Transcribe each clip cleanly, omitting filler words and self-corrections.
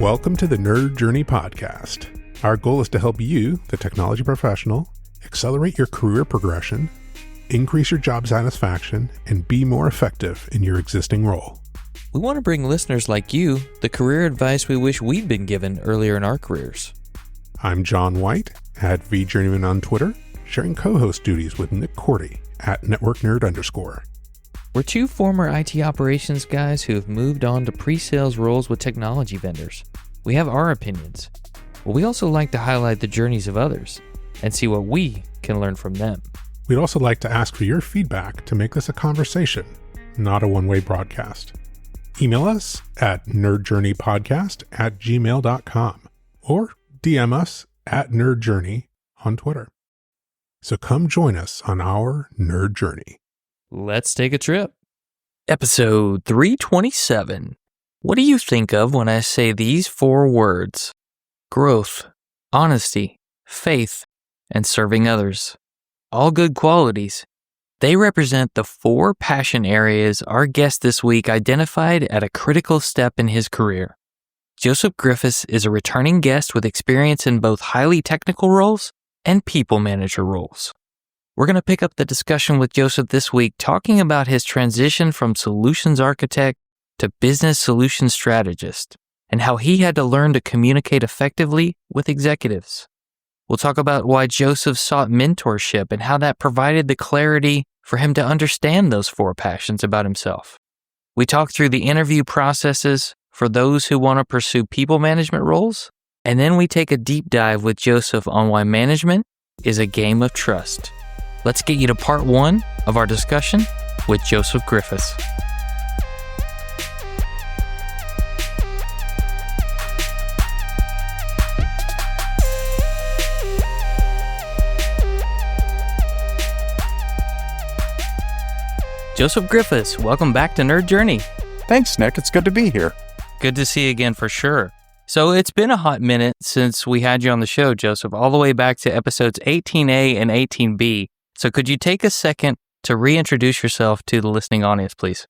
Welcome to the Nerd Journey Podcast. Our goal is to help you, the technology professional, accelerate your career progression, increase your job satisfaction, and be more effective in your existing role. We want to bring listeners like you the career advice we wish we'd been given earlier in our careers. I'm John White, at VJourneyman on Twitter, sharing co-host duties with Nick Cordy at NetworkNerd_. We're two former IT operations guys who have moved on to pre-sales roles with technology vendors. We have our opinions, but we also like to highlight the journeys of others and see what we can learn from them. We'd also like to ask for your feedback to make this a conversation, not a one-way broadcast. Email us at nerdjourneypodcast@gmail.com or DM us at nerdjourney on Twitter. So come join us on our nerd journey. Let's take a trip. Episode 327. What do you think of when I say these four words? Growth, honesty, faith, and serving others. All good qualities. They represent the four passion areas our guest this week identified at a critical step in his career. Joseph Griffiths is a returning guest with experience in both highly technical roles and people manager roles. We're going to pick up the discussion with Joseph this week talking about his transition from solutions architect to business solution strategist and how he had to learn to communicate effectively with executives. We'll talk about why Joseph sought mentorship and how that provided the clarity for him to understand those four passions about himself. We talk through the interview processes for those who want to pursue people management roles, and then we take a deep dive with Joseph on why management is a game of trust. Let's get you to part one of our discussion with Joseph Griffiths. Joseph Griffiths, welcome back to Nerd Journey. Thanks, Nick. It's good to be here. Good to see you again for sure. So it's been a hot minute since we had you on the show, Joseph, all the way back to episodes 18A and 18B. So could you take a second to reintroduce yourself to the listening audience, please?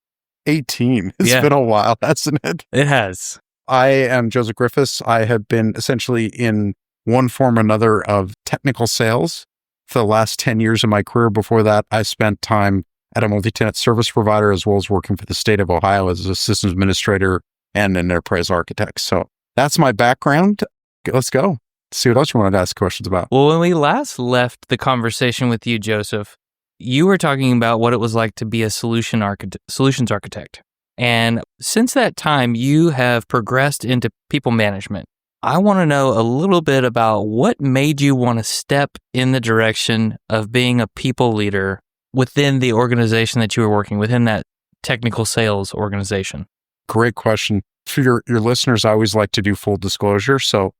18. It's been a while, hasn't it? It has. I am Joseph Griffiths. I have been essentially in one form or another of technical sales for the last 10 years of my career. Before that, I spent time at a multi-tenant service provider as well as working for the state of Ohio as a systems administrator and an enterprise architect. So that's my background. Let's go. See what else you wanted to ask questions about. Well, when we last left the conversation with you, Joseph, you were talking about what it was like to be a solutions architect. And since that time, you have progressed into people management. I want to know a little bit about what made you want to step in the direction of being a people leader within the organization that you were working within, that technical sales organization. Great question. For your listeners, I always like to do full disclosure. So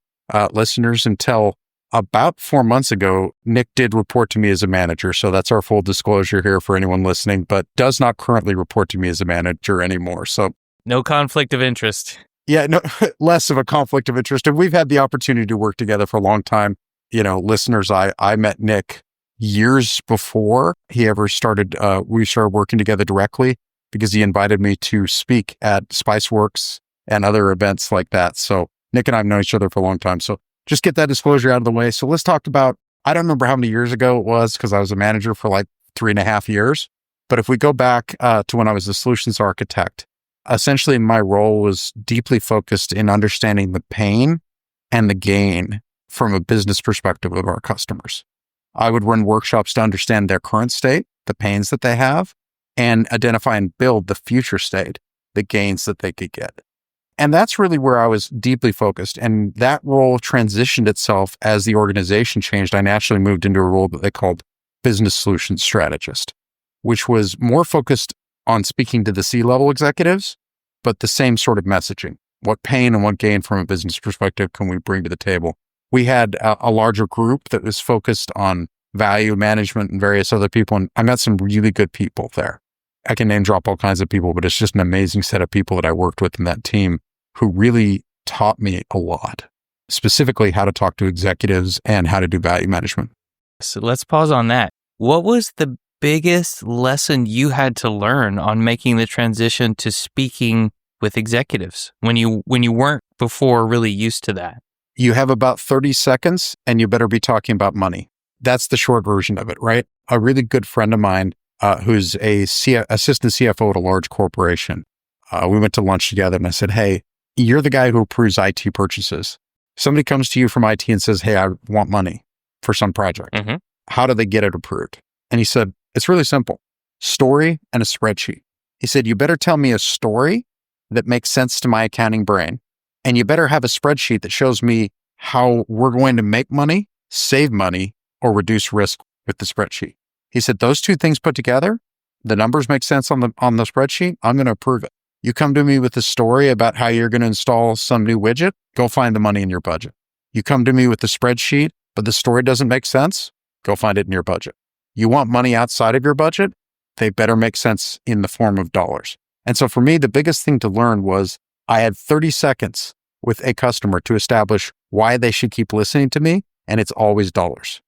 listeners, until about 4 months ago, Nick did report to me as a manager. So that's our full disclosure here for anyone listening, but does not currently report to me as a manager anymore. So no conflict of interest. Yeah, no, less of a conflict of interest. And we've had the opportunity to work together for a long time. You know, listeners, I met Nick years before he ever started. We started working together directly because he invited me to speak at Spiceworks and other events like that. So Nick and I have known each other for a long time. So just get that disclosure out of the way. So let's talk about, I don't remember how many years ago it was because I was a manager for like 3.5 years. But if we go back to when I was a solutions architect, essentially my role was deeply focused in understanding the pain and the gain from a business perspective of our customers. I would run workshops to understand their current state, the pains that they have, and identify and build the future state, the gains that they could get. And that's really where I was deeply focused. And that role transitioned itself as the organization changed. I naturally moved into a role that they called business solutions strategist, which was more focused on speaking to the C-level executives, but the same sort of messaging. What pain and what gain from a business perspective can we bring to the table? We had a larger group that was focused on value management and various other people. And I met some really good people there. I can name drop all kinds of people, but it's just an amazing set of people that I worked with in that team who really taught me a lot, specifically how to talk to executives and how to do value management. So let's pause on that. What was the biggest lesson you had to learn on making the transition to speaking with executives when you weren't before really used to that? You have about 30 seconds and you better be talking about money. That's the short version of it, right? A really good friend of mine who's assistant CFO at a large corporation. We went to lunch together and I said, hey, you're the guy who approves IT purchases. Somebody comes to you from IT and says, hey, I want money for some project. Mm-hmm. How do they get it approved? And he said, it's really simple. Story and a spreadsheet. He said, you better tell me a story that makes sense to my accounting brain. And you better have a spreadsheet that shows me how we're going to make money, save money, or reduce risk with the spreadsheet. He said, those two things put together, the numbers make sense on the spreadsheet, I'm going to approve it. You come to me with a story about how you're going to install some new widget, go find the money in your budget. You come to me with the spreadsheet, but the story doesn't make sense, go find it in your budget. You want money outside of your budget, they better make sense in the form of dollars. And so for me, the biggest thing to learn was I had 30 seconds with a customer to establish why they should keep listening to me, and it's always dollars.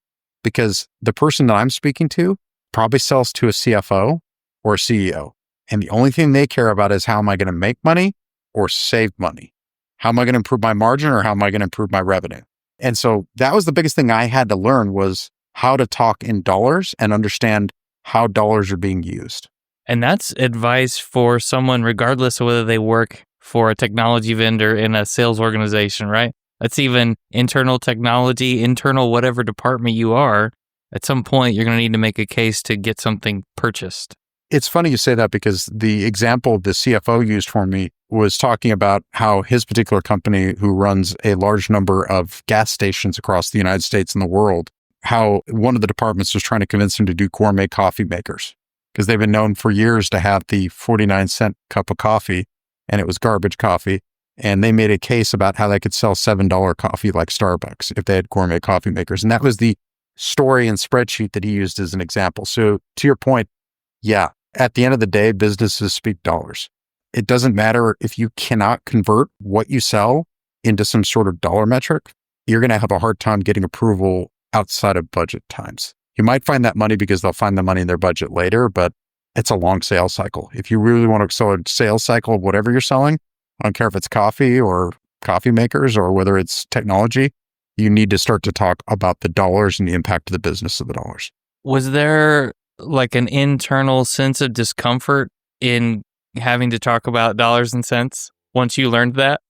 Because the person that I'm speaking to probably sells to a CFO or a CEO. And the only thing they care about is how am I going to make money or save money? How am I going to improve my margin or how am I going to improve my revenue? And so that was the biggest thing I had to learn was how to talk in dollars and understand how dollars are being used. And that's advice for someone, regardless of whether they work for a technology vendor in a sales organization, right? That's even internal technology, internal whatever department you are. At some point, you're going to need to make a case to get something purchased. It's funny you say that because the example the CFO used for me was talking about how his particular company, who runs a large number of gas stations across the United States and the world, how one of the departments was trying to convince him to do gourmet coffee makers because they've been known for years to have the 49-cent cup of coffee, and it was garbage coffee. And they made a case about how they could sell $7 coffee like Starbucks if they had gourmet coffee makers. And that was the story and spreadsheet that he used as an example. So to your point, yeah, at the end of the day, businesses speak dollars. It doesn't matter if you cannot convert what you sell into some sort of dollar metric, you're going to have a hard time getting approval outside of budget times. You might find that money because they'll find the money in their budget later, but it's a long sales cycle. If you really want to accelerate sales cycle of whatever you're selling, I don't care if it's coffee or coffee makers or whether it's technology, you need to start to talk about the dollars and the impact of the business of the dollars. Was there like an internal sense of discomfort in having to talk about dollars and cents once you learned that?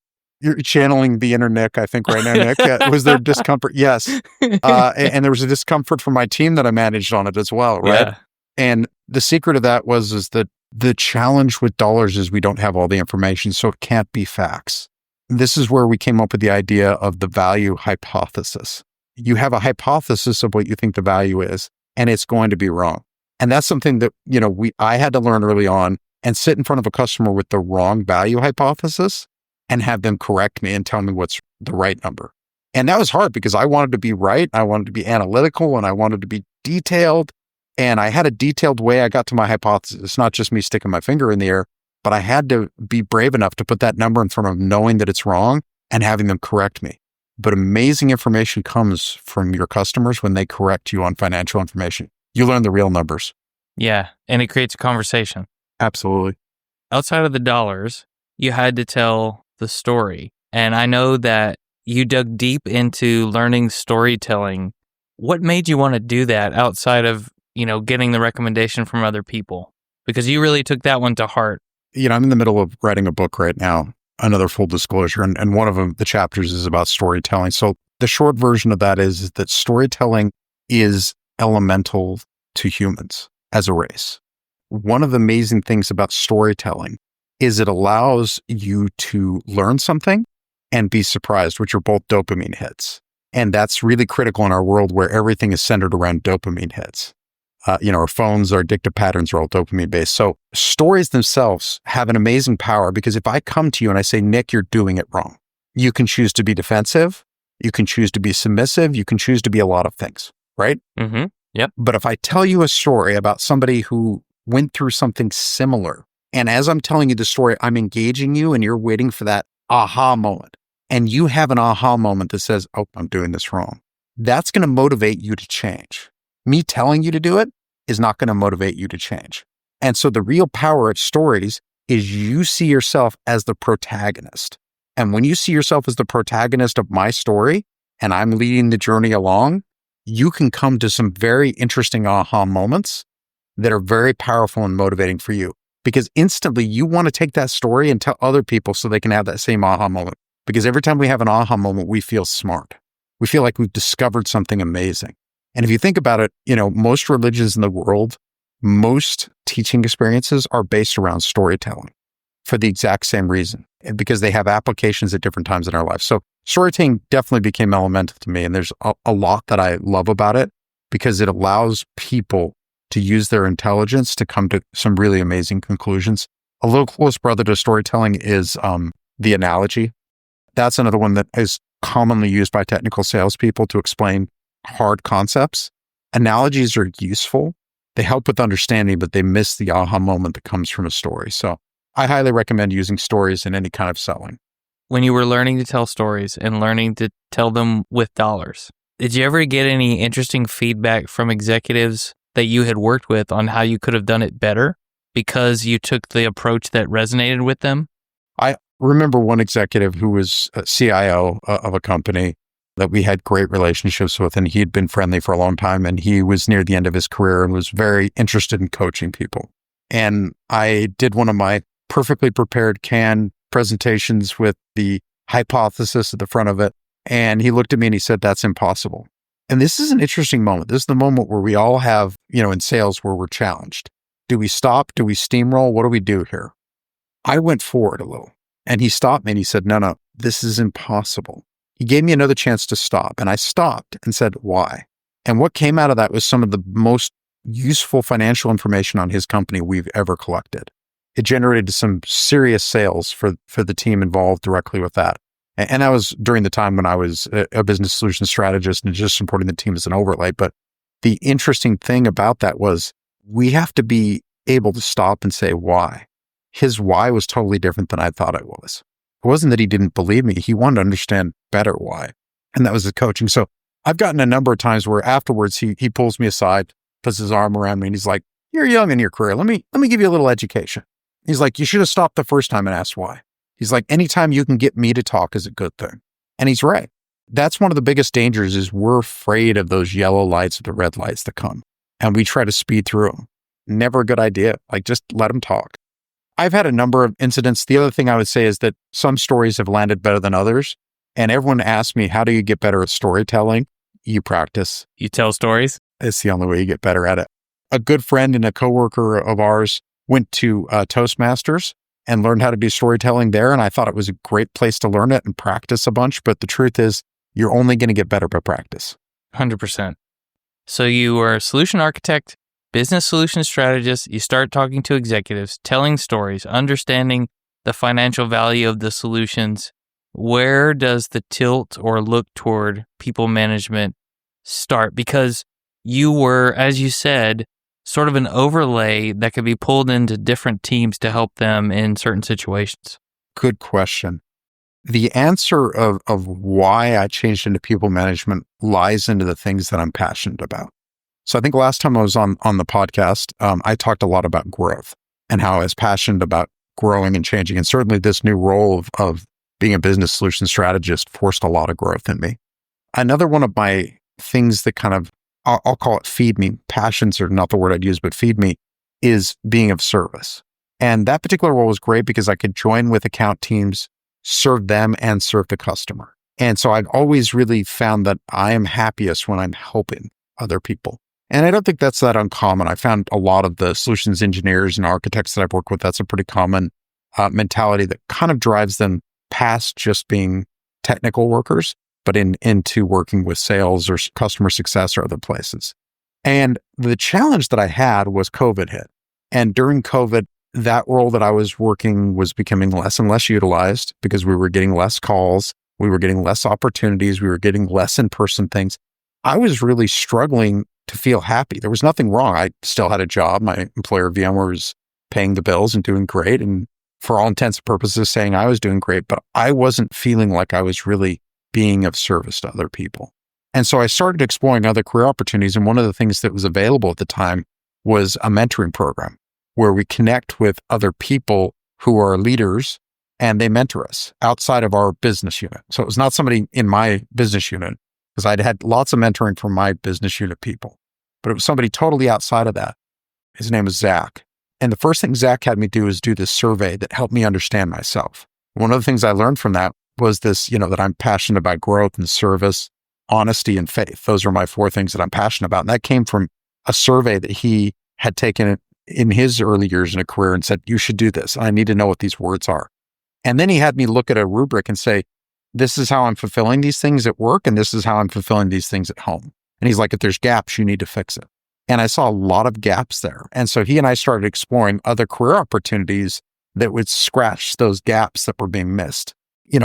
You're channeling the inner Nick, I think, right now, Nick. Was there discomfort? Yes. And there was a discomfort from my team that I managed on it as well, right? Yeah. And the secret of that is that the challenge with dollars is we don't have all the information, so it can't be facts. This is where we came up with the idea of the value hypothesis. You have a hypothesis of what you think the value is, and it's going to be wrong. And that's something that, I had to learn early on and sit in front of a customer with the wrong value hypothesis and have them correct me and tell me what's the right number. And that was hard because I wanted to be right. I wanted to be analytical and I wanted to be detailed. And I had a detailed way I got to my hypothesis. It's not just me sticking my finger in the air, but I had to be brave enough to put that number in front of them, knowing that it's wrong and having them correct me. But amazing information comes from your customers when they correct you on financial information. You learn the real numbers. Yeah. And it creates a conversation. Absolutely. Outside of the dollars, you had to tell the story. And I know that you dug deep into learning storytelling. What made you want to do that outside of, getting the recommendation from other people? Because you really took that one to heart. I'm in the middle of writing a book right now, another full disclosure, and one of them, the chapters is about storytelling. So the short version of that is that storytelling is elemental to humans as a race. One of the amazing things about storytelling is it allows you to learn something and be surprised, which are both dopamine hits. And that's really critical in our world where everything is centered around dopamine hits. Our phones, our addictive patterns are all dopamine based. So stories themselves have an amazing power because if I come to you and I say, Nick, you're doing it wrong, you can choose to be defensive. You can choose to be submissive. You can choose to be a lot of things, right? Mm-hmm. Yep. But if I tell you a story about somebody who went through something similar, and as I'm telling you the story, I'm engaging you and you're waiting for that aha moment. And you have an aha moment that says, oh, I'm doing this wrong. That's going to motivate you to change. Me telling you to do it is not going to motivate you to change. And so the real power of stories is you see yourself as the protagonist. And when you see yourself as the protagonist of my story and I'm leading the journey along, you can come to some very interesting aha moments that are very powerful and motivating for you. Because instantly you want to take that story and tell other people so they can have that same aha moment. Because every time we have an aha moment, we feel smart. We feel like we've discovered something amazing. And if you think about it, most religions in the world, most teaching experiences are based around storytelling for the exact same reason, because they have applications at different times in our life. So storytelling definitely became elemental to me. And there's a lot that I love about it because it allows people to use their intelligence to come to some really amazing conclusions. A little close brother to storytelling is the analogy. That's another one that is commonly used by technical salespeople to explain hard concepts. Analogies are useful. They help with understanding, but they miss the aha moment that comes from a story. So I highly recommend using stories in any kind of selling. When you were learning to tell stories and learning to tell them with dollars, did you ever get any interesting feedback from executives that you had worked with on how you could have done it better because you took the approach that resonated with them? I remember one executive who was a CIO of a company that we had great relationships with, and he'd been friendly for a long time, and he was near the end of his career and was very interested in coaching people. And I did one of my perfectly prepared canned presentations with the hypothesis at the front of it, and he looked at me and he said, "That's impossible." And this is an interesting moment. This is the moment where we all have, in sales where we're challenged. Do we stop? Do we steamroll? What do we do here? I went forward a little and he stopped me and he said, no, this is impossible. He gave me another chance to stop, and I stopped and said, why? And what came out of that was some of the most useful financial information on his company we've ever collected. It generated some serious sales for the team involved directly with that. And that was during the time when I was a business solution strategist and just supporting the team as an overlay. But the interesting thing about that was we have to be able to stop and say why. His why was totally different than I thought it was. It wasn't that he didn't believe me. He wanted to understand better why. And that was the coaching. So I've gotten a number of times where afterwards he pulls me aside, puts his arm around me, and he's like, "You're young in your career. Let me give you a little education." He's like, "You should have stopped the first time and asked why." He's like, "Anytime you can get me to talk is a good thing." And he's right. That's one of the biggest dangers is we're afraid of those yellow lights or the red lights that come. And we try to speed through them. Never a good idea. Just let them talk. I've had a number of incidents. The other thing I would say is that some stories have landed better than others. And everyone asks me, how do you get better at storytelling? You practice. You tell stories? It's the only way you get better at it. A good friend and a coworker of ours went to Toastmasters and learned how to do storytelling there. And I thought it was a great place to learn it and practice a bunch. But the truth is, you're only going to get better by practice. 100%. So you are a solution architect, business solution strategist. You start talking to executives, telling stories, understanding the financial value of the solutions. Where does the tilt or look toward people management start? Because you were, as you said, sort of an overlay that could be pulled into different teams to help them in certain situations. Good question. The answer of why I changed into people management lies into the things that I'm passionate about. So I think last time I was on the podcast, I talked a lot about growth and how I was passionate about growing and changing. And certainly this new role of being a business solution strategist forced a lot of growth in me. Another one of my things that kind of, I'll call it feed me, passions are not the word I'd use, but feed me, is being of service. And that particular role was great because I could join with account teams, serve them and serve the customer. And so I've always really found that I am happiest when I'm helping other people. And I don't think that's that uncommon. I found a lot of the solutions engineers and architects that I've worked with, that's a pretty common mentality that kind of drives them past just being technical workers, but into working with sales or customer success or other places. And the challenge that I had was COVID hit. And during COVID, that role that I was working was becoming less and less utilized because we were getting less calls, we were getting less opportunities, we were getting less in-person things. I was really struggling to feel happy. There was nothing wrong. I still had a job. My employer, VMware, was paying the bills and doing great. And for all intents and purposes, saying I was doing great, but I wasn't feeling like I was really being of service to other people. And so I started exploring other career opportunities. And one of the things that was available at the time was a mentoring program where we connect with other people who are leaders, and they mentor us outside of our business unit. So it was not somebody in my business unit, because I'd had lots of mentoring from my business unit people, but it was somebody totally outside of that. His name was Zach. And the first thing Zach had me do is do this survey that helped me understand myself. One of the things I learned from that was this, that I'm passionate about growth and service, honesty, and faith. Those are my 4 things that I'm passionate about. And that came from a survey that he had taken in his early years in a career and said, you should do this. I need to know what these words are. And then he had me look at a rubric and say, this is how I'm fulfilling these things at work, and this is how I'm fulfilling these things at home. And he's like, if there's gaps, you need to fix it. And I saw a lot of gaps there. And so he and I started exploring other career opportunities that would scratch those gaps that were being missed.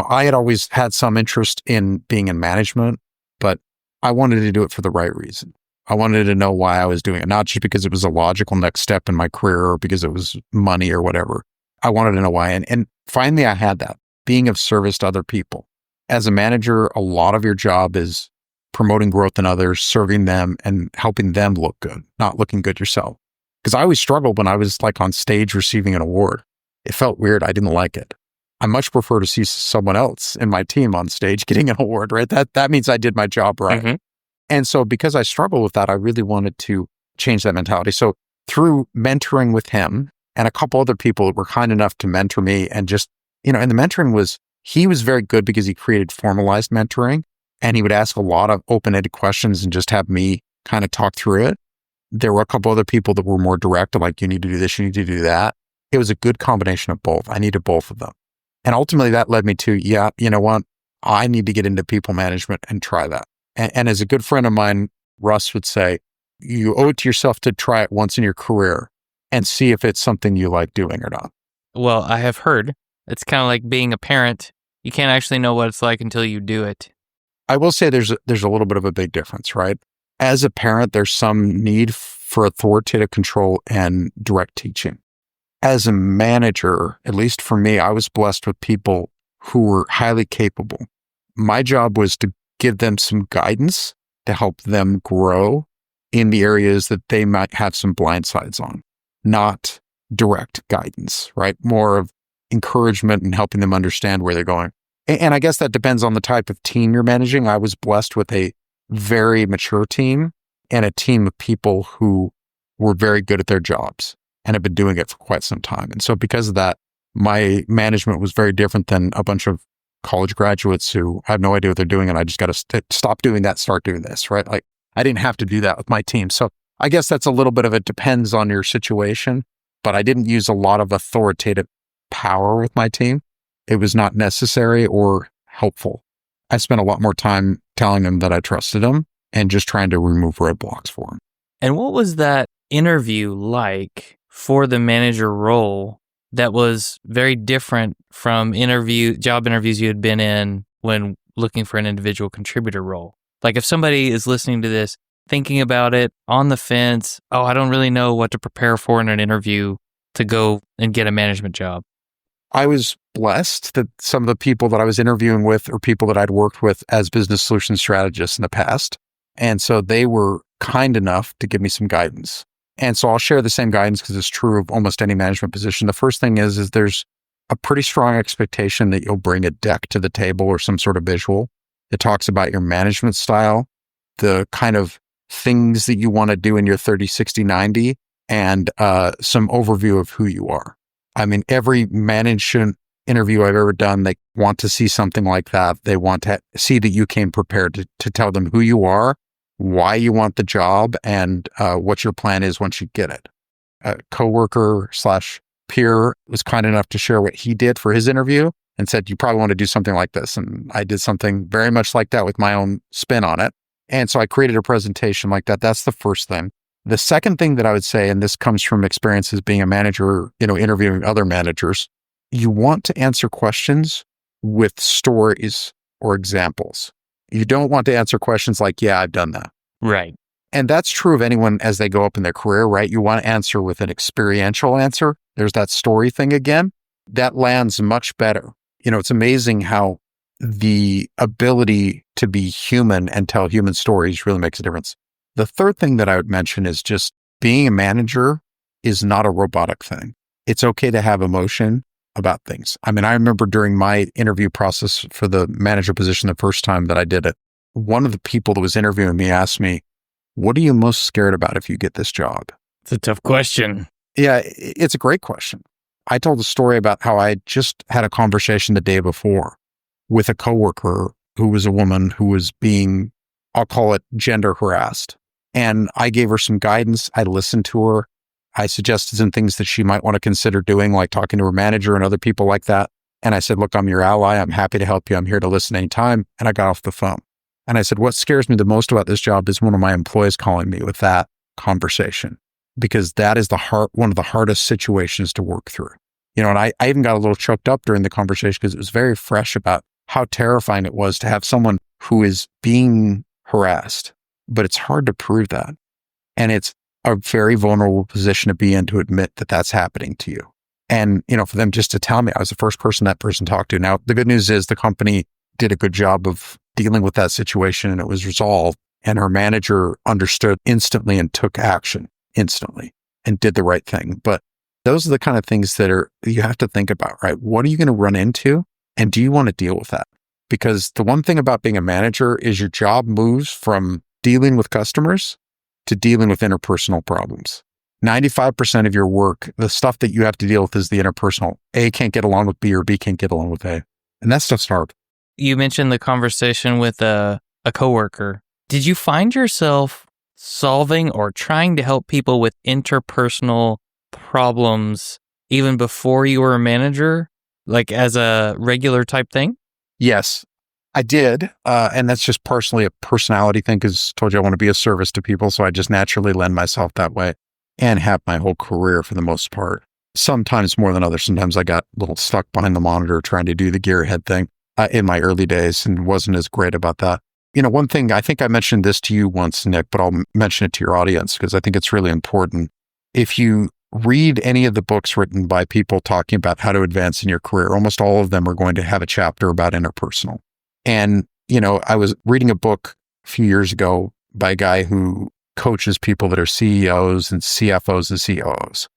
I had always had some interest in being in management, but I wanted to do it for the right reason. I wanted to know why I was doing it, not just because it was a logical next step in my career or because it was money or whatever. I wanted to know why. And finally, I had that, being of service to other people. As a manager, a lot of your job is promoting growth in others, serving them, and helping them look good, not looking good yourself. Because I always struggled when I was on stage receiving an award. It felt weird. I didn't like it. I much prefer to see someone else in my team on stage getting an award, right? That means I did my job right. Mm-hmm. And so because I struggled with that, I really wanted to change that mentality. So through mentoring with him and a couple other people that were kind enough to mentor me, and just, and the mentoring he was very good because he created formalized mentoring. And he would ask a lot of open-ended questions and just have me kind of talk through it. There were a couple other people that were more direct, like, you need to do this, you need to do that. It was a good combination of both. I needed both of them. And ultimately that led me to, you know what? I need to get into people management and try that. And as a good friend of mine, Russ, would say, you owe it to yourself to try it once in your career and see if it's something you like doing or not. Well, I have heard it's kind of like being a parent. You can't actually know what it's like until you do it. I will say there's a little bit of a big difference, right? As a parent, there's some need for authoritative control and direct teaching. As a manager, at least for me, I was blessed with people who were highly capable. My job was to give them some guidance to help them grow in the areas that they might have some blind sides on, not direct guidance, right? More of encouragement and helping them understand where they're going. And I guess that depends on the type of team you're managing. I was blessed with a very mature team and a team of people who were very good at their jobs and have been doing it for quite some time. And so because of that, my management was very different than a bunch of college graduates who have no idea what they're doing. And I just got to stop doing that, start doing this, right? Like, I didn't have to do that with my team. So I guess that's a little bit of it depends on your situation, but I didn't use a lot of authoritative power with my team. It was not necessary or helpful. I spent a lot more time telling them that I trusted them and just trying to remove roadblocks for them. And what was that interview like for the manager role that was very different from job interviews you had been in when looking for an individual contributor role? Like, if somebody is listening to this, thinking about it, on the fence, I don't really know what to prepare for in an interview to go and get a management job. I was blessed that some of the people that I was interviewing with are people that I'd worked with as business solution strategists in the past. And so they were kind enough to give me some guidance. And so I'll share the same guidance because it's true of almost any management position. The first thing is there's a pretty strong expectation that you'll bring a deck to the table or some sort of visual that talks about your management style, the kind of things that you want to do in your 30, 60, 90, and some overview of who you are. I mean, every management interview I've ever done, they want to see something like that. They want to see that you came prepared to tell them who you are, why you want the job, and what your plan is once you get it. A coworker / peer was kind enough to share what he did for his interview and said, you probably want to do something like this. And I did something very much like that with my own spin on it. And so I created a presentation like that. That's the first thing. The second thing that I would say, and this comes from experiences being a manager, interviewing other managers, you want to answer questions with stories or examples. You don't want to answer questions like, yeah, I've done that. Right. And that's true of anyone as they go up in their career, right? You want to answer with an experiential answer. There's that story thing again. That lands much better. It's amazing how the ability to be human and tell human stories really makes a difference. The third thing that I would mention is just being a manager is not a robotic thing. It's okay to have emotion. about things. I mean, I remember during my interview process for the manager position, the first time that I did it, one of the people that was interviewing me asked me, "What are you most scared about if you get this job?" It's a tough question. Yeah, it's a great question. I told a story about how I just had a conversation the day before with a coworker who was a woman who was being, I'll call it, gender harassed. And I gave her some guidance. I listened to her. I suggested some things that she might want to consider doing, like talking to her manager and other people like that. And I said, "Look, I'm your ally. I'm happy to help you. I'm here to listen anytime." And I got off the phone. And I said, "What scares me the most about this job is one of my employees calling me with that conversation, because that is one of the hardest situations to work through." And I even got a little choked up during the conversation because it was very fresh about how terrifying it was to have someone who is being harassed, but it's hard to prove that. And it's a very vulnerable position to be in, to admit that that's happening to you. And, for them just to tell me, I was the first person that person talked to. Now, the good news is the company did a good job of dealing with that situation, and it was resolved. And her manager understood instantly and took action instantly and did the right thing. But those are the kind of things that you have to think about, right? What are you going to run into? And do you want to deal with that? Because the one thing about being a manager is your job moves from dealing with customers to dealing with interpersonal problems. 95% of your work, the stuff that you have to deal with, is the interpersonal. A can't get along with B, or B can't get along with A. And that stuff's hard. You mentioned the conversation with a coworker. Did you find yourself solving or trying to help people with interpersonal problems even before you were a manager, like as a regular type thing? Yes, I did. And that's just partially a personality thing, because I told you I want to be of service to people. So I just naturally lend myself that way, and have my whole career for the most part. Sometimes more than others. Sometimes I got a little stuck behind the monitor trying to do the gearhead thing in my early days, and wasn't as great about that. One thing, I think I mentioned this to you once, Nick, but I'll mention it to your audience because I think it's really important. If you read any of the books written by people talking about how to advance in your career, almost all of them are going to have a chapter about interpersonal. And, I was reading a book a few years ago by a guy who coaches people that are CEOs and CFOs and COOs.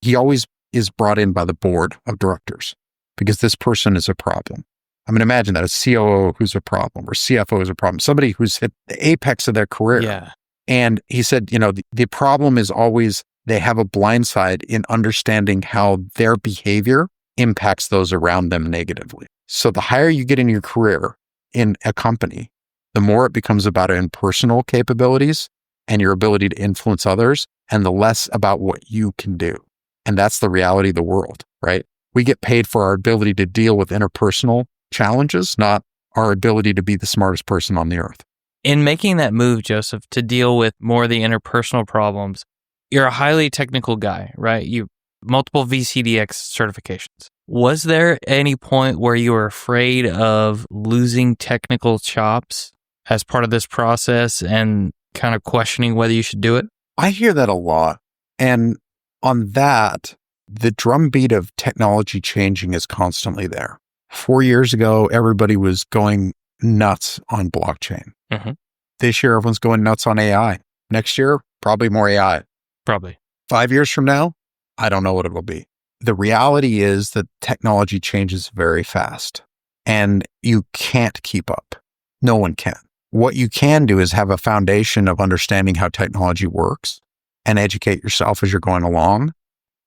He always is brought in by the board of directors because this person is a problem. I mean, imagine that, a COO who's a problem, or CFO who's a problem, somebody who's hit the apex of their career. Yeah. And he said, the problem is always they have a blind side in understanding how their behavior impacts those around them negatively. So the higher you get in your career in a company, the more it becomes about impersonal capabilities and your ability to influence others, and the less about what you can do. And that's the reality of the world, right? We get paid for our ability to deal with interpersonal challenges, not our ability to be the smartest person on the earth. In making that move, Joseph, to deal with more of the interpersonal problems, you're a highly technical guy, right? You multiple VCDX certifications. Was there any point where you were afraid of losing technical chops as part of this process and kind of questioning whether you should do it? I hear that a lot. And on that, the drumbeat of technology changing is constantly there. 4 years ago, everybody was going nuts on blockchain. Mm-hmm. This year, everyone's going nuts on AI. Next year, probably more AI. Probably. 5 years from now, I don't know what it will be. The reality is that technology changes very fast, and you can't keep up. No one can. What you can do is have a foundation of understanding how technology works and educate yourself as you're going along.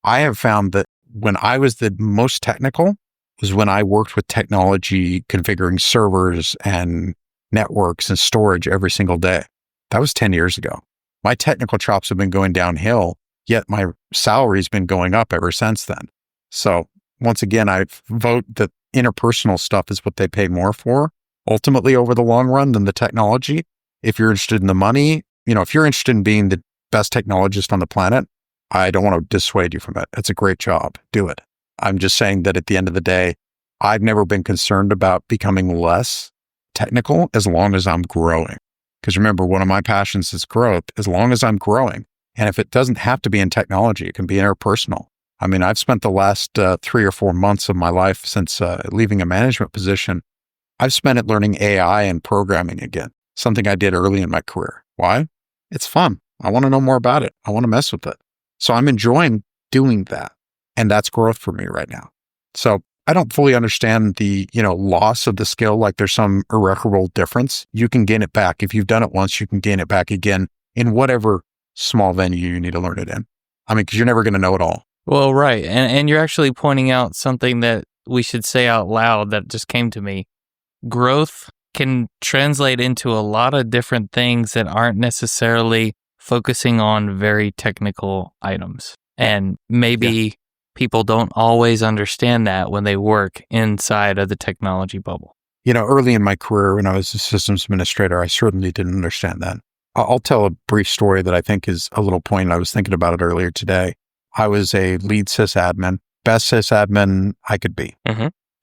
I have found that when I was the most technical was when I worked with technology, configuring servers and networks and storage every single day. That was 10 years ago. My technical chops have been going downhill, yet my salary's been going up ever since then. So once again, I vote that interpersonal stuff is what they pay more for, ultimately over the long run, than the technology. If you're interested in the money, if you're interested in being the best technologist on the planet, I don't want to dissuade you from it. It's a great job. Do it. I'm just saying that at the end of the day, I've never been concerned about becoming less technical as long as I'm growing. Because remember, one of my passions is growth. As long as I'm growing, and if it doesn't have to be in technology, it can be interpersonal. I mean, I've spent the last 3 or 4 months of my life since leaving a management position, I've spent it learning AI and programming again, something I did early in my career. Why? It's fun. I want to know more about it. I want to mess with it. So I'm enjoying doing that. And that's growth for me right now. So I don't fully understand the, loss of the skill. Like there's some irreparable difference. You can gain it back. If you've done it once, you can gain it back again in whatever small venue you need to learn it in. I mean, because you're never going to know it all. Well, right. And you're actually pointing out something that we should say out loud that just came to me. Growth can translate into a lot of different things that aren't necessarily focusing on very technical items. And maybe people don't always understand that when they work inside of the technology bubble. Early in my career, when I was a systems administrator, I certainly didn't understand that. I'll tell a brief story that I think is a little poignant. I was thinking about it earlier today. I was a lead sysadmin, best sysadmin I could be,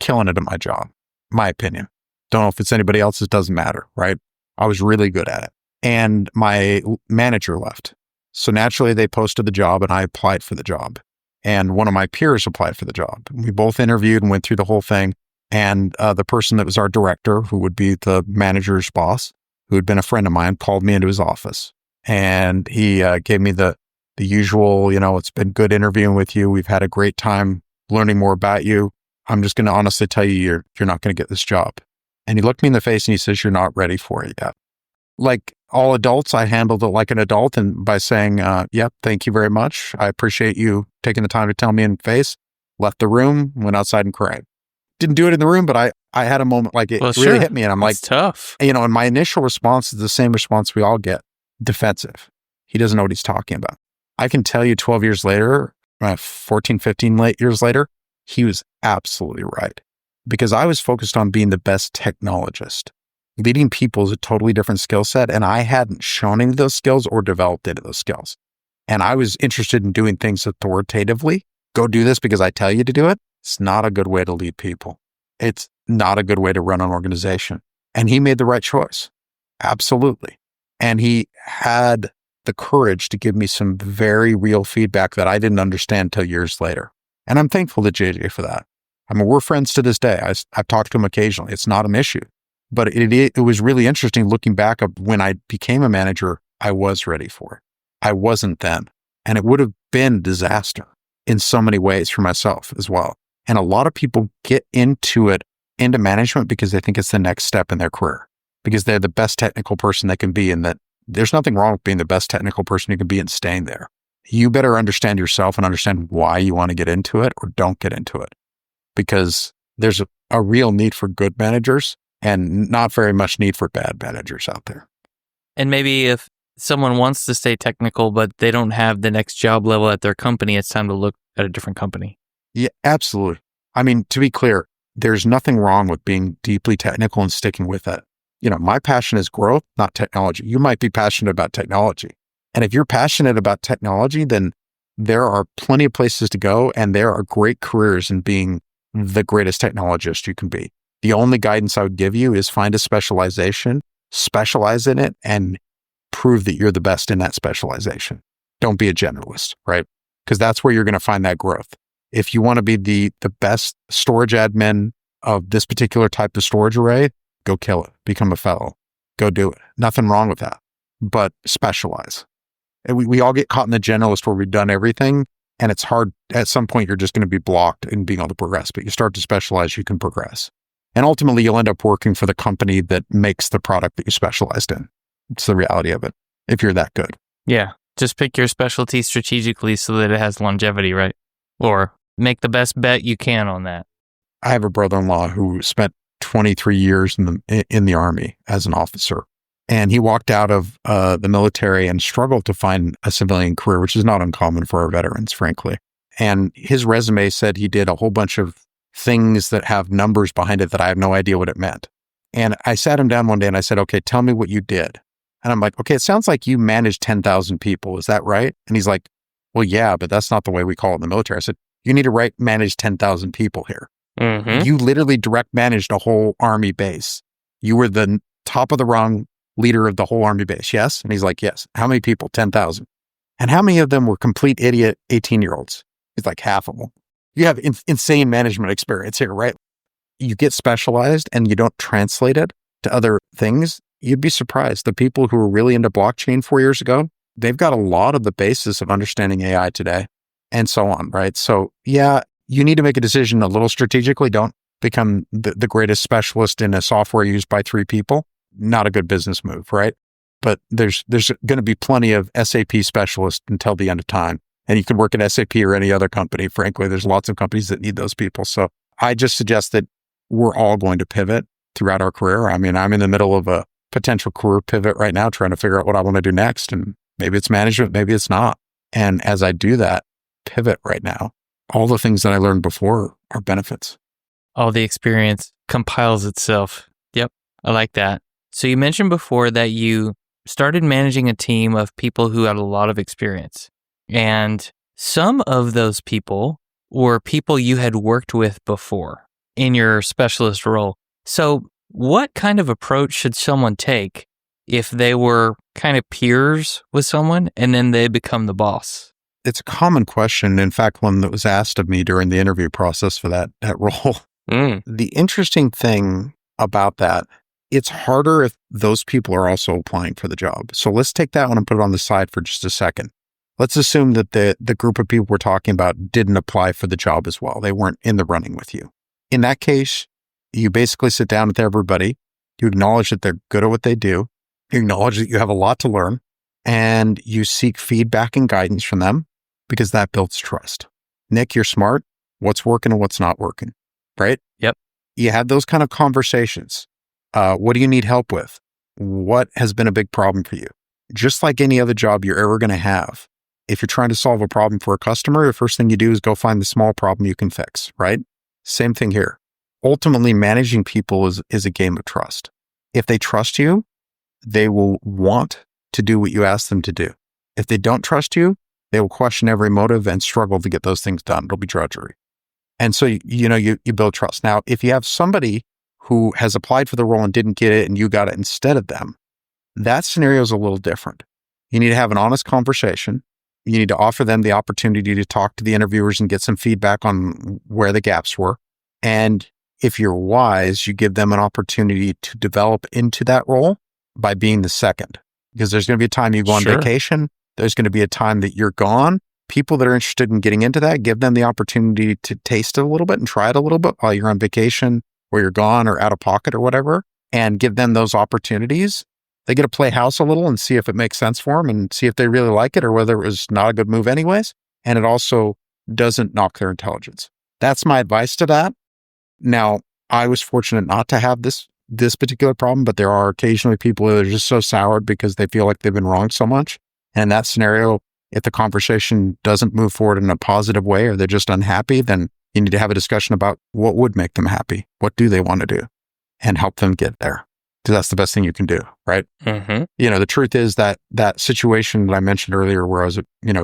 killing it at my job, my opinion. Don't know if it's anybody else's, doesn't matter, right? I was really good at it. And my manager left. So naturally they posted the job and I applied for the job. And one of my peers applied for the job. We both interviewed and went through the whole thing. And the person that was our director, who would be the manager's boss, who had been a friend of mine, called me into his office. And he gave me the usual, it's been good interviewing with you. We've had a great time learning more about you. I'm just going to honestly tell you, you're not going to get this job. And he looked me in the face and he says, you're not ready for it yet. Like all adults, I handled it like an adult and by saying, yep, thank you very much. I appreciate you taking the time to tell me in the face. Left the room, went outside and cried. Didn't do it in the room, but I had a moment like it really hit me. And I'm like, it's tough. And my initial response is the same response we all get, defensive. He doesn't know what he's talking about. I can tell you 12 years later, 14, 15 years later, he was absolutely right. Because I was focused on being the best technologist. Leading people is a totally different skill set, and I hadn't shown any of those skills or developed any of those skills. And I was interested in doing things authoritatively. Go do this because I tell you to do it. It's not a good way to lead people. It's not a good way to run an organization. And he made the right choice. Absolutely. And he had the courage to give me some very real feedback that I didn't understand till years later. And I'm thankful to JJ for that. I mean, we're friends to this day. I've talked to him occasionally. It's not an issue. But it was really interesting looking back of when I became a manager, I was ready for it. I wasn't then. And it would have been disaster in so many ways for myself as well. And a lot of people get into management because they think it's the next step in their career, because they're the best technical person they can be. And that there's nothing wrong with being the best technical person you can be and staying there. You better understand yourself and understand why you want to get into it or don't get into it. Because there's a real need for good managers and not very much need for bad managers out there. And maybe if someone wants to stay technical, but they don't have the next job level at their company, it's time to look at a different company. Yeah, absolutely. I mean, to be clear, there's nothing wrong with being deeply technical and sticking with it. My passion is growth, not technology. You might be passionate about technology. And if you're passionate about technology, then there are plenty of places to go and there are great careers in being the greatest technologist you can be. The only guidance I would give you is find a specialization, specialize in it, and prove that you're the best in that specialization. Don't be a generalist, right? Because that's where you're going to find that growth. If you want to be the best storage admin of this particular type of storage array, go kill it. Become a fellow. Go do it. Nothing wrong with that. But specialize. And we all get caught in the generalist where we've done everything. And it's hard. At some point, you're just going to be blocked in being able to progress. But you start to specialize, you can progress. And ultimately, you'll end up working for the company that makes the product that you specialized in. It's the reality of it, if you're that good. Yeah. Just pick your specialty strategically so that it has longevity, right? Or make the best bet you can on that. I have a brother-in-law who spent 23 years in the Army as an officer. And he walked out of the military and struggled to find a civilian career, which is not uncommon for our veterans, frankly. And his resume said he did a whole bunch of things that have numbers behind it that I have no idea what it meant. And I sat him down one day and I said, okay, tell me what you did. And I'm like, okay, it sounds like you managed 10,000 people. Is that right? And he's like, well, yeah, but that's not the way we call it in the military. I said, you need to manage 10,000 people here. Mm-hmm. You literally direct managed a whole Army base. You were the top of the rung leader of the whole Army base. Yes. And he's like, yes. How many people? 10,000. And how many of them were complete idiot 18-year-olds? He's like, half of them. You have insane management experience here, right? You get specialized and you don't translate it to other things. You'd be surprised. The people who were really into blockchain 4 years ago, they've got a lot of the basis of understanding AI today and so on, right? So yeah, you need to make a decision a little strategically. Don't become the greatest specialist in a software used by 3 people. Not a good business move, right? But there's going to be plenty of SAP specialists until the end of time. And you could work at SAP or any other company. Frankly, there's lots of companies that need those people. So I just suggest that we're all going to pivot throughout our career. I mean, I'm in the middle of a potential career pivot right now, trying to figure out what I want to do next. And maybe it's management, maybe it's not. And as I do that pivot right now, all the things that I learned before are benefits. All the experience compiles itself. Yep. I like that. So you mentioned before that you started managing a team of people who had a lot of experience. And some of those people were people you had worked with before in your specialist role. So what kind of approach should someone take if they were kind of peers with someone and then they become the boss? It's a common question. In fact, one that was asked of me during the interview process for that role. The interesting thing about that, it's harder if those people are also applying for the job. So let's take that one and put it on the side for just a second. Let's assume that the group of people we're talking about didn't apply for the job as well. They weren't in the running with you. In that case, you basically sit down with everybody. You acknowledge that they're good at what they do. You acknowledge that you have a lot to learn, and you seek feedback and guidance from them because that builds trust. Nick, you're smart. What's working and what's not working, right? Yep. You have those kind of conversations. What do you need help with? What has been a big problem for you? Just like any other job you're ever going to have, if you're trying to solve a problem for a customer, the first thing you do is go find the small problem you can fix, right? Same thing here. Ultimately, managing people is a game of trust. If they trust you, they will want to do what you ask them to do. If they don't trust you, they will question every motive and struggle to get those things done. It'll be drudgery. And so, you build trust. Now, if you have somebody who has applied for the role and didn't get it and you got it instead of them, that scenario is a little different. You need to have an honest conversation. You need to offer them the opportunity to talk to the interviewers and get some feedback on where the gaps were. And if you're wise, you give them an opportunity to develop into that role by being the second. Because there's going to be a time you go on vacation. There's going to be a time that you're gone. People that are interested in getting into that, give them the opportunity to taste it a little bit and try it a little bit while you're on vacation or you're gone or out of pocket or whatever, and give them those opportunities. They get to play house a little and see if it makes sense for them and see if they really like it or whether it was not a good move anyways. And it also doesn't knock their intelligence. That's my advice to that. Now, I was fortunate not to have this particular problem, but there are occasionally people that are just so soured because they feel like they've been wronged so much. And in that scenario, if the conversation doesn't move forward in a positive way or they're just unhappy, then you need to have a discussion about what would make them happy. What do they want to do? And help them get there. Because that's the best thing you can do, right? Mm-hmm. The truth is that situation that I mentioned earlier where I was,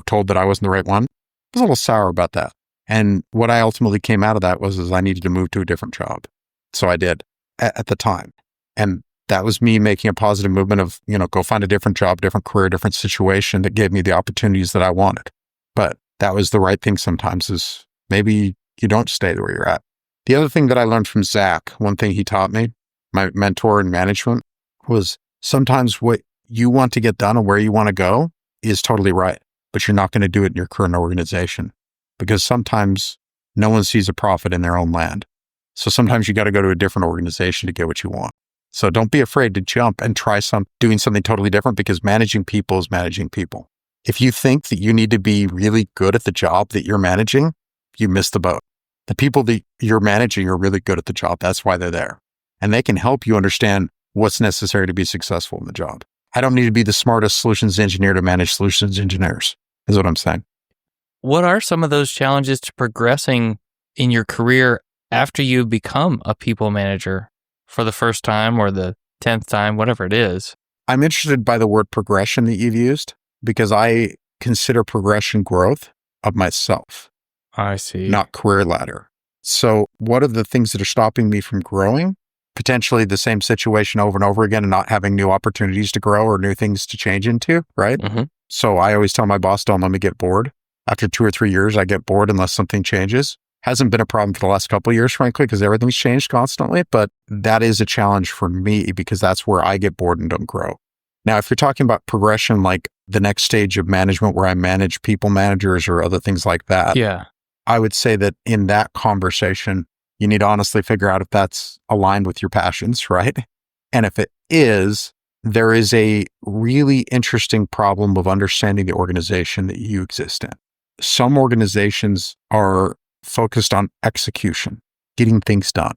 told that I wasn't the right one, I was a little sour about that. And what I ultimately came out of that was I needed to move to a different job. So I did at the time. And that was me making a positive movement of, go find a different job, different career, different situation that gave me the opportunities that I wanted. But that was the right thing sometimes is maybe you don't stay where you're at. The other thing that I learned from Zach, one thing he taught me, my mentor in management, was sometimes what you want to get done and where you want to go is totally right, but you're not going to do it in your current organization because sometimes no one sees a profit in their own land. So sometimes you got to go to a different organization to get what you want. So don't be afraid to jump and try doing something totally different because managing people is managing people. If you think that you need to be really good at the job that you're managing, you missed the boat. The people that you're managing are really good at the job. That's why they're there. And they can help you understand what's necessary to be successful in the job. I don't need to be the smartest solutions engineer to manage solutions engineers, is what I'm saying. What are some of those challenges to progressing in your career after you become a people manager for the first time or the 10th time, whatever it is? I'm interested by the word progression that you've used because I consider progression growth of myself. I see. Not career ladder. So what are the things that are stopping me from growing? Potentially the same situation over and over again and not having new opportunities to grow or new things to change into, right? Mm-hmm. So I always tell my boss, don't let me get bored. After 2 or 3 years, I get bored unless something changes. Hasn't been a problem for the last couple of years, frankly, because everything's changed constantly. But that is a challenge for me because that's where I get bored and don't grow. Now, if you're talking about progression, like the next stage of management where I manage people managers or other things like that, yeah, I would say that in that conversation, you need to honestly figure out if that's aligned with your passions, right? And if it is, there is a really interesting problem of understanding the organization that you exist in. Some organizations are focused on execution, getting things done.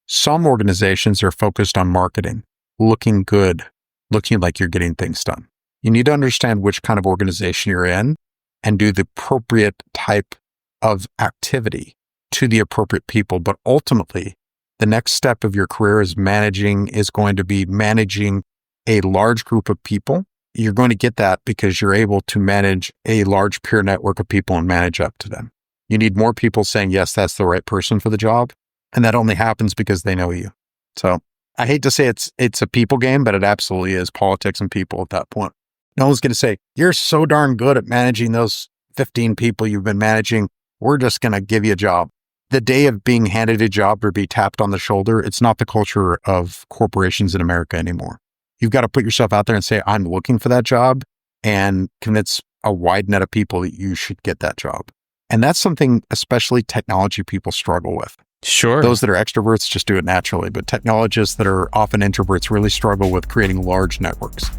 Some organizations are focused on marketing, looking good, looking like you're getting things done. You need to understand which kind of organization you're in and do the appropriate type of activity to the appropriate people. But ultimately, the next step of your career is going to be managing a large group of people. You're going to get that because you're able to manage a large peer network of people and manage up to them. You need more people saying, yes, that's the right person for the job. And that only happens because they know you. So I hate to say it's a people game, but it absolutely is politics and people at that point. No one's going to say, you're so darn good at managing those 15 people you've been managing. We're just going to give you a job. The day of being handed a job or be tapped on the shoulder, it's not the culture of corporations in America anymore. You've got to put yourself out there and say, I'm looking for that job, and convince a wide net of people that you should get that job. And that's something especially technology people struggle with. Sure. Those that are extroverts just do it naturally, but technologists that are often introverts really struggle with creating large networks.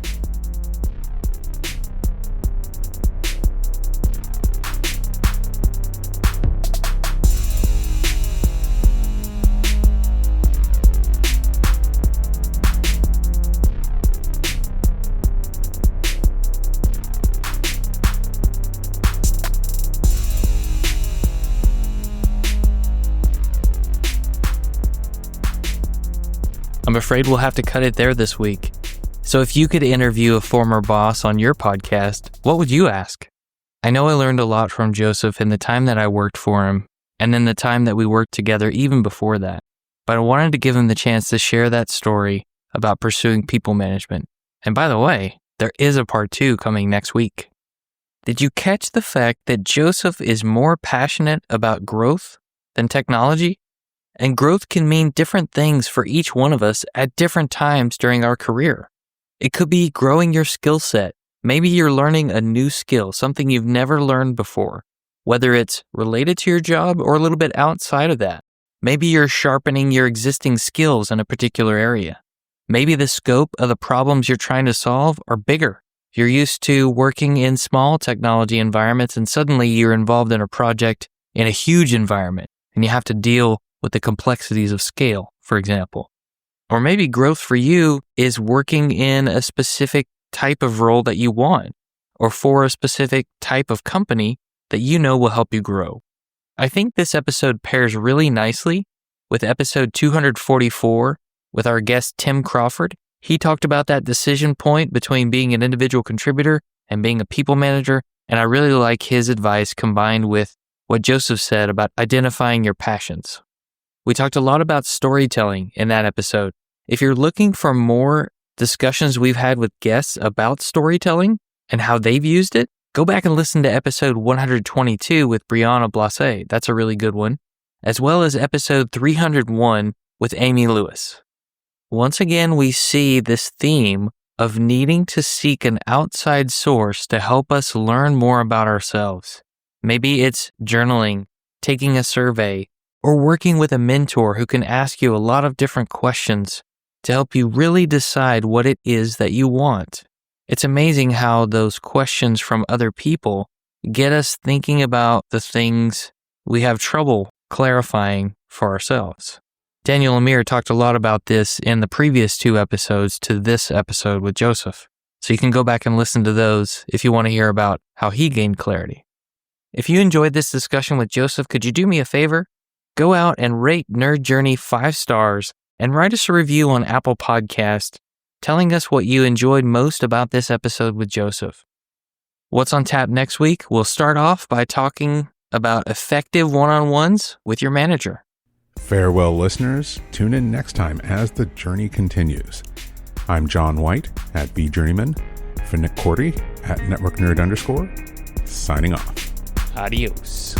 I'm afraid we'll have to cut it there this week. So if you could interview a former boss on your podcast, what would you ask? I know I learned a lot from Joseph in the time that I worked for him, and in the time that we worked together even before that. But I wanted to give him the chance to share that story about pursuing people management. And by the way, there is a part 2 coming next week. Did you catch the fact that Joseph is more passionate about growth than technology? And growth can mean different things for each one of us at different times during our career. It could be growing your skill set. Maybe you're learning a new skill, something you've never learned before, whether it's related to your job or a little bit outside of that. Maybe you're sharpening your existing skills in a particular area. Maybe the scope of the problems you're trying to solve are bigger. You're used to working in small technology environments, and suddenly you're involved in a project in a huge environment, and you have to deal with the complexities of scale, for example. Or maybe growth for you is working in a specific type of role that you want, or for a specific type of company that you know will help you grow. I think this episode pairs really nicely with episode 244 with our guest Tim Crawford. He talked about that decision point between being an individual contributor and being a people manager, and I really like his advice combined with what Joseph said about identifying your passions. We talked a lot about storytelling in that episode. If you're looking for more discussions we've had with guests about storytelling and how they've used it, go back and listen to episode 122 with Brianna Blase. That's a really good one. As well as episode 301 with Amy Lewis. Once again, we see this theme of needing to seek an outside source to help us learn more about ourselves. Maybe it's journaling, taking a survey, or working with a mentor who can ask you a lot of different questions to help you really decide what it is that you want. It's amazing how those questions from other people get us thinking about the things we have trouble clarifying for ourselves. Daniel Amir talked a lot about this in the previous 2 episodes to this episode with Joseph. So you can go back and listen to those if you want to hear about how he gained clarity. If you enjoyed this discussion with Joseph, could you do me a favor? Go out and rate Nerd Journey 5 stars and write us a review on Apple Podcast telling us what you enjoyed most about this episode with Joseph. What's on tap next week? We'll start off by talking about effective one-on-ones with your manager. Farewell, listeners. Tune in next time as the journey continues. I'm John White at BJourneyman, for Nick Cordy at NetworkNerd_, signing off. Adios.